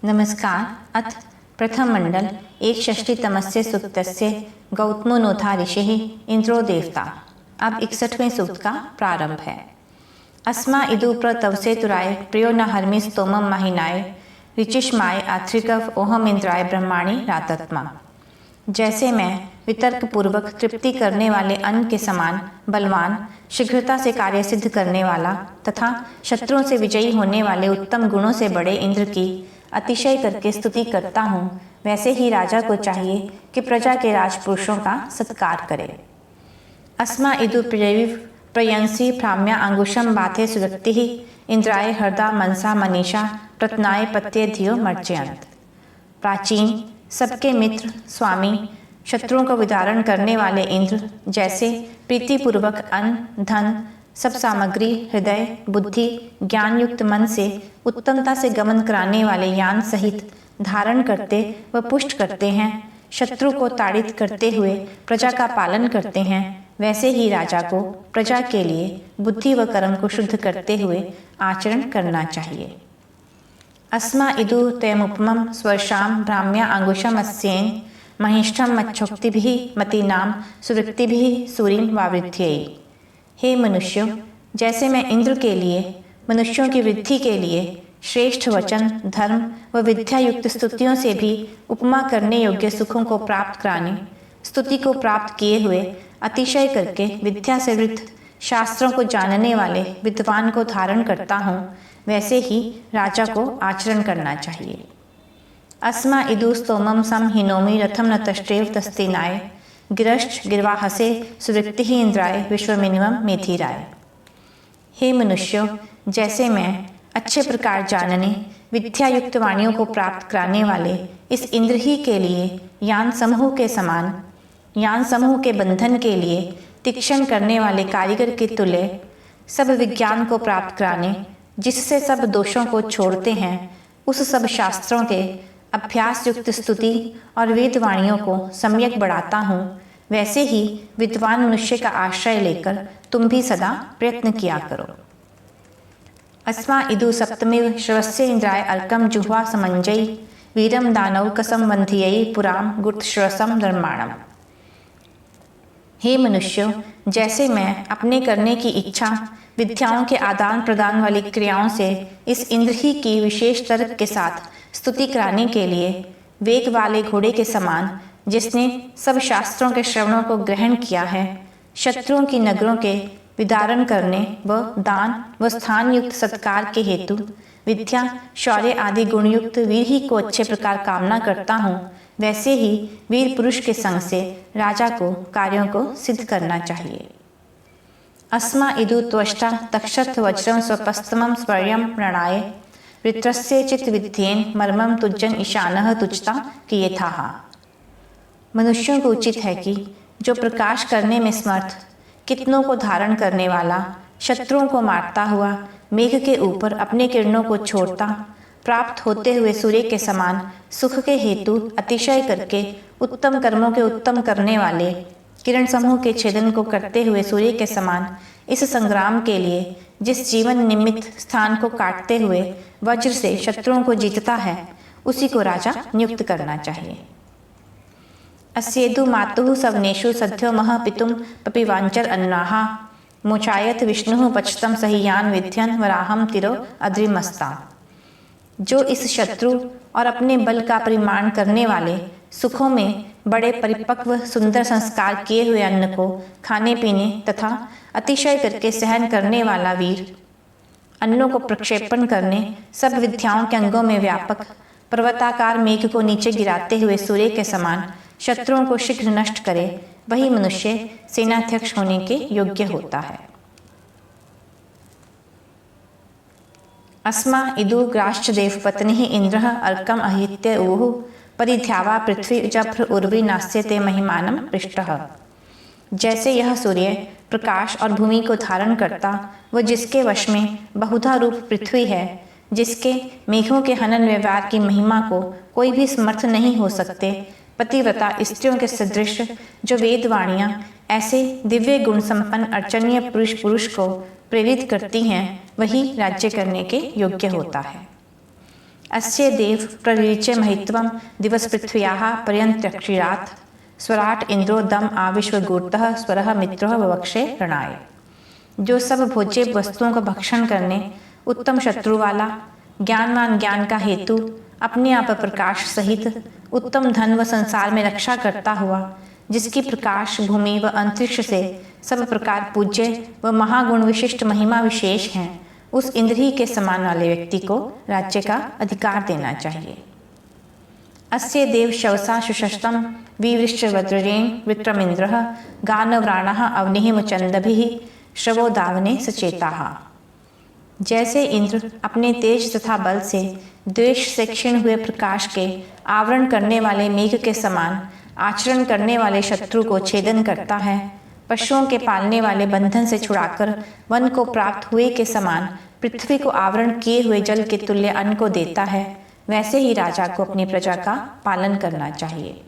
नमस्कार। अथ प्रथम मंडल एक षष्टितमस्य सूक्तस्य गौतमो नोथा ऋषिः इंद्रो देवता। अब 61वें सूक्त का प्रारंभ है। अस्मा इदु प्रतवसे तुराय प्रियो न हर्मि स्तोमम महिनाय ऋचिष्माय आथ्रिकव ओहम इंद्राय ब्रह्माणि रातत्मा। जैसे मैं वितर्क पूर्वक तृप्ति करने वाले अन्न के समान बलवान, शीघ्रता से कार्य सिद्ध करने वाला तथा शत्रुओं से विजयी होने वाले उत्तम गुणों से बड़े इंद्र की अतिशय करके स्तुति करता हूँ, वैसे ही राजा को चाहिए कि प्रजा के राजपुरुषों का सत्कार करे। अस्मा इदु प्रयंसी भ्राम्या अंगुशम बाथे सुरक्ति इंद्राय हरदा मनसा मनीषा प्रत्नाय पत्ये धियो मर्चयंत। प्राचीन, सबके मित्र, स्वामी, शत्रुओं को विदारण करने वाले इंद्र जैसे प्रीतिपूर्वक अन्न, धन, सब सामग्री, हृदय, बुद्धि, ज्ञान युक्त मन से उत्तमता से गमन कराने वाले यान सहित धारण करते व पुष्ट करते हैं, शत्रु को ताड़ित करते हुए प्रजा का पालन करते हैं, वैसे ही राजा को प्रजा के लिए बुद्धि व कर्म को शुद्ध करते हुए आचरण करना चाहिए। अस्मा इदु तयमुपमं स्वर्षाम भ्राम्या अंगुशम अस्येन महिष्ठम मच्छोक्तिभिः मतीनाम सुवृत्तिभिः सूरीम वावृद्ध्यै। हे मनुष्यों, जैसे मैं इंद्र के लिए मनुष्यों की वृद्धि के लिए श्रेष्ठ वचन, धर्म व विद्या युक्त स्तुतियों से भी उपमा करने योग्य सुखों को प्राप्त कराने, स्तुति को प्राप्त किए हुए अतिशय करके विद्या से वृद्ध, शास्त्रों को जानने वाले विद्वान को धारण करता हूँ, वैसे ही राजा को आचरण करना चाहिए। अस्मा इदु स्तोमम सम हिनोमि रथम न तष्टेव तस्तिनाय गिरश्च गिर्वाहसे सुवृत्ति ही इंद्राय विश्वमिनिमम मेथिराय। हे मनुष्यों, जैसे मैं अच्छे प्रकार जानने, विद्या युक्त वाणियों को प्राप्त कराने वाले इस इंद्र ही के लिए यान समूह के समान, यान समूह के बंधन के लिए तीक्ष्ण करने वाले कारीगर के तुल्य सब विज्ञान को प्राप्त कराने, जिससे सब दोषों को छोड़ते हैं, उस सब शास्त्रों के अभ्यास युक्त स्तुति और वेद वाणियों को सम्यक बढ़ाता हूँ, वैसे ही विद्वान मनुष्य का आश्रय लेकर तुम भी सदा प्रयत्न किया करो। अस्मा इदु सप्तमेव श्रवस्य इंद्राय अर्कम जुह्वा समंजयी वीरम दानव कसम वंधियै पुराम गुप्तश्रवसम निर्माणम। हे मनुष्यों, जैसे मैं अपने करने की इच्छा विद्याओं के आदान प्रदान वाली क्रियाओं से इस इंद्र ही की विशेष तर्क के साथ स्तुति कराने के लिए वेग वाले घोड़े के समान, जिसने सब शास्त्रों के श्रवणों को ग्रहण किया है, शत्रुओं की नगरों के विदारण करने व दान व स्थान युक्त सत्कार के हेतु विद्या, शौर्य आदि गुणयुक्त वीर ही को अच्छे प्रकार कामना करता हूँ, वैसे ही वीर पुरुष के संग से राजा को कार्यों को सिद्ध करना चाहिए। अस्मा इदु त्वष्टा तक्षत वज्रम स्वपस्तमं स्वर्यं प्रणाय वृत्रस्य चित विद्येन मर्मम तुज्जन ईशानः तुजता कियेथाः। मनुष्यों को उचित है कि जो प्रकाश करने में समर्थ, कितनों को धारण करने वाला, शत्रुओं को मारता हुआ मेघ के ऊपर अपने किरणों को छोड़ता, प्राप्त होते हुए सूर्य के समान सुख के हेतु अतिशय करके उत्तम कर्मों के उत्तम करने वाले, किरण समूह के छेदन को करते हुए सूर्य के समान इस संग्राम के लिए जिस जीवन निमित्त स्थान को काटते हुए वज्र से शत्रुओं को जीतता है, उसी को राजा नियुक्त करना चाहिए। अस्येदु मातुः सवनेषु सद्यो मह पितुम पपिवांचर अन्नाहा मोचायत विष्णुः पचतम सहियान विध्यन वराहम तिरो अद्रिमस्ता। जो इस शत्रु और अपने बल का परिमाण करने वाले सुखों में बड़े परिपक्व सुंदर संस्कार किए हुए अन्न को खाने पीने तथा अतिशय करके सहन करने वाला वीर, अन्नों को प्रक्षेपण करने, सब विद्याओं के अंगों में व्यापक, पर्वताकार मेघ को नीचे गिराते हुए सूर्य के समान शत्रुओं को शीघ्र नष्ट करे, वही मनुष्य सेनाध्यक्ष होने के योग्य होता है। अस्मा इदु ग्राश्च देवपत्नी इंद्र अर्कम अहित्य ऊहु परिध्यावा पृथ्वी जभ्र उर्वी नास्यते महिमानम पृष्ठः। जैसे यह सूर्य प्रकाश और भूमि को धारण करता व जिसके वश में बहुधा रूप पृथ्वी है, जिसके मेघों के हनन व्यवहार की महिमा को कोई भी समर्थ नहीं हो सकते, पतिव्रता स्त्रियों के सदृश जो वेदवाणियाँ ऐसे दिव्य गुण संपन्न अर्चनीय पुरुष को प्रेरित करती हैं, वही राज्य करने के योग्य होता है। अस्य देव प्ररीच्य महित्वं दिवस पृथ्व्याः पर्यन्त्यक्षिरात् स्वराट इंद्रो दम आविश्वगूर्तः स्वरः मित्रोः ववक्षे रणाय। जो सब भोज्य वस्तुओं का भक्षण करने, उत्तम शत्रु वाला, ज्ञानवान ज्ञान का हेतु, अपने आप प्रकाश सहित उत्तम धन व संसार में रक्षा करता हुआ, जिसकी प्रकाश भूमि व अंतरिक्ष से सब प्रकार पूज्य व महागुण विशिष्ट महिमा विशेष हैं, उस इंद्र ही के समान वाले व्यक्ति को राज्य का अधिकार देना चाहिए। अस्य देव शवसा सुशस्तं विवृश्चवज्रेण विक्रमिन्द्रः गानव्राणः अवनिः मुचन्दभिः श्रवो दावने सचेताः। जैसे इंद्र अपने तेज तथा बल से द्वेष से क्षीण हुए प्रकाश के आवरण करने वाले मेघ के समान आचरण करने वाले शत्रु को छेदन करता है, पशुओं के पालने वाले बंधन से छुड़ाकर वन को प्राप्त हुए के समान पृथ्वी को आवरण किए हुए जल के तुल्य अन्न को देता है, वैसे ही राजा को अपनी प्रजा का पालन करना चाहिए।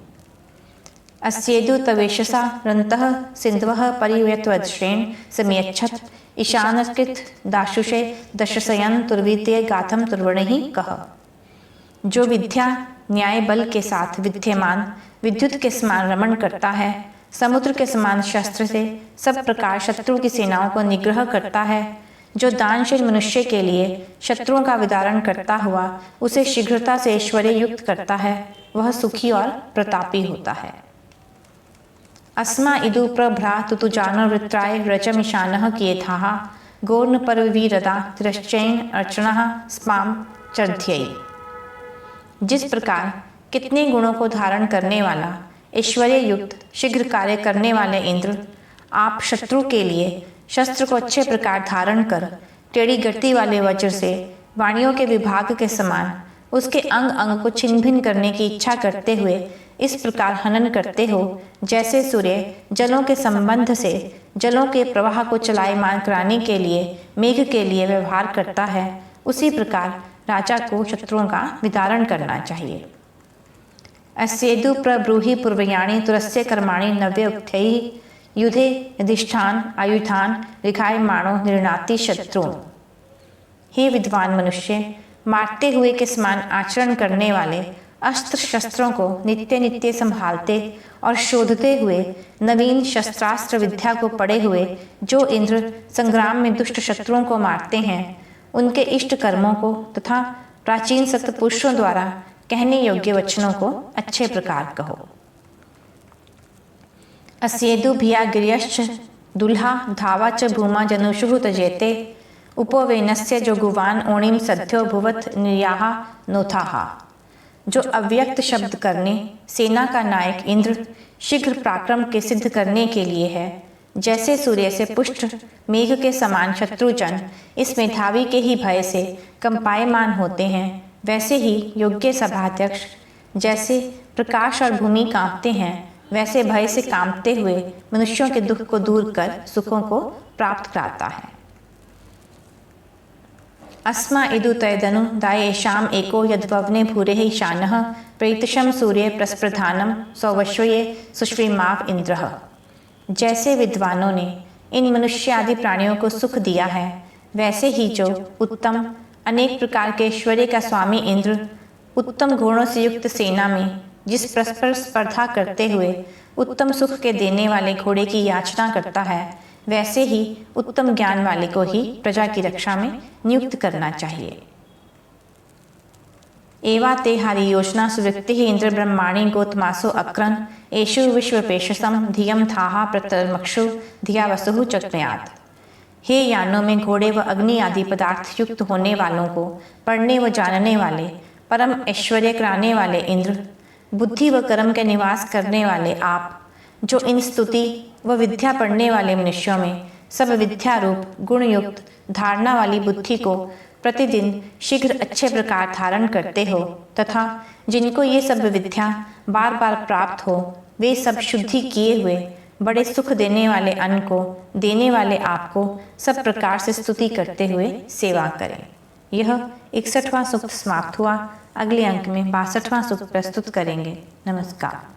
अस्येदु तवेशसा रन्तः सिन्धवः परिव्यत्वज्रेण समेच्छत् ईशानकृत दाशुषे दशसयन तुर्वीते गाथम तुर्वणिः कः। जो विद्या न्याय बल के साथ विद्यमान विद्युत के समान रमण करता है, समुद्र के समान शस्त्र से सब प्रकार शत्रु की सेनाओं को निग्रह करता है, जो दानशील मनुष्य के लिए शत्रुओं का विदारण करता हुआ उसे शीघ्रता से ऐश्वर्य युक्त करता है, वह सुखी और प्रतापी होता है। अस्मा इदु प्रभ्रा तुतुजान वृत्राय रचमिशानः कियेथाः गौर्ण परवीरदा तिरश्चैन अर्चनः स्पाम चर्ध्यै। जिस प्रकार कितने गुणों को धारण करने वाला ऐश्वर्य युक्त शीघ्र कार्य करने वाले इंद्र, आप शत्रु के लिए शस्त्र को अच्छे प्रकार धारण कर टेढ़ी गति वाले वज्र से वाणियों के विभाग के समान उसके अंग अंग को छिन्न भिन्न करने की इच्छा करते हुए इस प्रकार हनन करते हो, जैसे सूर्य जलों के संबंध से जलों के प्रवाह को चलायमान कराने के लिए मेघ के लिए व्यवहार करता है, उसी प्रकार राजा को शत्रुओं का विदारण करना चाहिए। अस्येदु प्रब्रूहि पूर्वयाणि तुरस्य कर्माणि नव्य उक्थैः युधे अधिष्ठान आयुधान रिघायमाणो निर्णाति शत्रुओं। हे विद्वान मनुष्य, मारते हुए के समान आचरण करने वाले अस्त्र शस्त्रों को नित्य नित्य संभालते और शोधते हुए नवीन शस्त्रास्त्र विद्या को पढ़े हुए जो इंद्र संग्राम में दुष्ट शत्रुओं को मारते हैं, उनके इष्ट कर्मों को तथा प्राचीन सत्पुरुषों द्वारा कहने योग्य वचनों को अच्छे प्रकार कहो। अस्येदु भिया गिर्यश्च दुल्हा धावा च भूमा जनुषुः तजेते उपवेनस्य जो गुवान ओणिम सद्यो भुवत निर्याह नोथाहा। जो अव्यक्त शब्द करने सेना का नायक इंद्र शीघ्र पराक्रम के सिद्ध करने के लिए है, जैसे सूर्य से पुष्ट मेघ के समान शत्रुजन इस मेधावी के ही भय से कंपायमान होते हैं, वैसे ही योग्य सभाध्यक्ष जैसे प्रकाश और भूमि कांपते हैं, वैसे भय से कांपते हुए मनुष्यों के दुख को दूर कर सुखों को प्राप्त कराता है। अस्मा इदु तैदनु दायेषाम एको यद्ववने भूरेः ईशानः प्रेतशम सूर्य प्रस्प्रधानम सौवश्वये सुश्रीमाव इंद्रः। जैसे विद्वानों ने इन मनुष्य आदि प्राणियों को सुख दिया है, वैसे ही जो उत्तम अनेक प्रकार के ऐश्वर्य का स्वामी इंद्र उत्तम गुणों से युक्त सेना में जिस परस्पर स्पर्धा करते हुए उत्तम सुख के देने वाले घोड़े की याचना करता है, वैसे ही उत्तम ज्ञान वाले को ही प्रजा की रक्षा में नियुक्त करना चाहिए। एवा ते हारि योजना सुवृत्ति इंद्र ब्रह्माणि गोतमासो अक्रन एषु विश्वपेशसम धियम थाहा प्रतर्मक्षु धिया वसुः चक्मयात्। हे यानों में घोड़े व अग्नि आदि पदार्थ युक्त होने वालों को पढ़ने व जानने वाले परम ऐश्वर्य कराने वाले इंद्र, बुद्धि व कर्म के निवास करने वाले आप, जो इन स्तुति व विद्या पढ़ने वाले मनुष्यों में सब विद्या रूप गुण युक्त धारणा वाली बुद्धि को प्रतिदिन शीघ्र अच्छे प्रकार धारण करते हो तथा जिनको ये सब विद्या बार बार प्राप्त हो, वे सब शुद्धि किए हुए बड़े सुख देने वाले अन्न को देने वाले आपको सब प्रकार से स्तुति करते हुए सेवा करें। यह 61वां सूक्त समाप्त हुआ। अगले अंक में 62वां सूक्त प्रस्तुत करेंगे। नमस्कार।